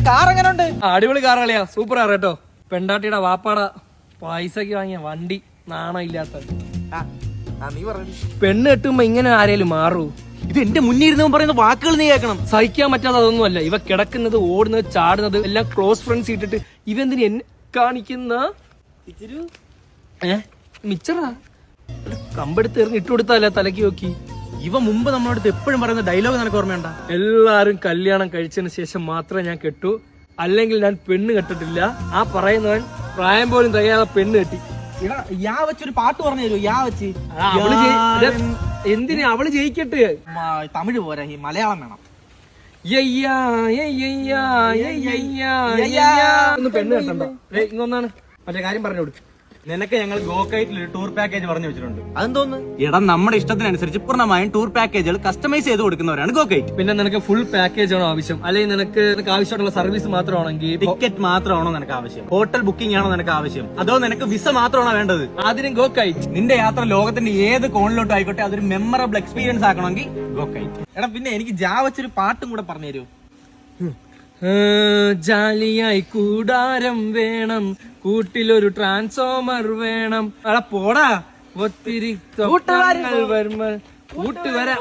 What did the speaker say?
Car എങ്ങനെ ഉണ്ട്? അടിപൊളി കാർ കളിയാ, സൂപ്പർ കാർ കേട്ടോ. പെണ്ടാട്ടിയുടെ വാപ്പാട പൈസക്ക് വാങ്ങിയ വണ്ടി, നാണം ഇല്ലാത്ത. നീ പറഞ്ഞു പെണ്ണ് കെട്ടുമ്പോ ഇങ്ങനെ ആരേലും മാറൂ? ഇത് എന്റെ മുന്നിൽ ഇരുന്ന് പറയുന്ന വാക്കുകൾ നീ കേൾക്കണം. സഹിക്കാൻ പറ്റാതെ അതൊന്നുമല്ല. ഇവ കിടക്കുന്നത്, ഓടുന്നത്, ചാടുന്നത് എല്ലാം ക്ലോസ് ഫ്രണ്ട്സ് ഇട്ടിട്ട് ഇവന്തിന് എന്നെ കാണിക്കുന്ന മിച്ചറാ കമ്പെടുത്ത് എറിഞ്ഞ് ഇട്ട് കൊടുത്തല്ല തലക്ക് നോക്കി. ഇവ മുമ്പ് നമ്മളോട് എപ്പോഴും പറയുന്ന ഡയലോഗ് നിനക്ക് ഓർമ്മയുണ്ട? എല്ലാരും കല്യാണം കഴിച്ചതിന് ശേഷം മാത്രമേ ഞാൻ കെട്ടു, അല്ലെങ്കിൽ ഞാൻ പെണ്ണ് കെട്ടിട്ടില്ല. ആ പറയുന്നവൻ പ്രായം പോലും തികയാതെ പെണ്ണ് കെട്ടി. യാ വെച്ചൊരു പാട്ട് പറഞ്ഞു തരൂ. യാ വെച്ച് എന്തിനാ? അവള് ജയിക്കട്ടെ. തമിഴ് പോരാ, ഈ മലയാളം വേണം. ഒന്ന് പെണ്ണ് കെട്ടണ്ട. ഇങ്ങൊന്നാണ് മറ്റേ കാര്യം പറഞ്ഞോട്. നിനക്ക് ഞങ്ങൾ ഗോകൈറ്റിൽ ഒരു ടൂർ പാക്കേജ് പറഞ്ഞു വെച്ചിട്ടുണ്ട്. അതെന്തോന്ന്? എടാ, നമ്മുടെ ഇഷ്ടത്തിനനുസരിച്ച് പൂർണ്ണമായും ടൂർ പാക്കേജുകൾ കസ്റ്റമൈസ് ചെയ്ത് കൊടുക്കുന്നവരാണ് ഗോകൈറ്റ്. പിന്നെ നിനക്ക് ഫുൾ പാക്കേജ് ആണോ ആവശ്യം, അല്ലെങ്കിൽ നിനക്ക് ആവശ്യമായിട്ടുള്ള സർവീസ് മാത്രമാണെങ്കിൽ ടിക്കറ്റ് മാത്രമാണോ നിനക്ക് ആവശ്യം? ഹോട്ടൽ ബുക്കിംഗ് ആണോ നിനക്ക് ആവശ്യം? അതോ നിനക്ക് വിസ മാത്രമാണോ വേണ്ടത്? അതിനും ഗോകൈറ്റ്. നിന്റെ യാത്ര ലോകത്തിന്റെ ഏത് കോണിലോട്ട് ആയിക്കോട്ടെ അതൊരു മെമ്മറബിൾ എക്സ്പീരിയൻസ് ആക്കണമെങ്കിൽ ഗോകൈറ്റ്. എടാ, പിന്നെ എനിക്ക് ജാ വെച്ചൊരു പാട്ടും കൂടെ പറഞ്ഞു തരൂ. ജാലിയായി കൂടാരം വേണം, കൂട്ടിലൊരു ട്രാൻസ്ഫോമർ വേണം. അടാ പോടാ, ഒത്തിരി കൂട്ടുവരാ.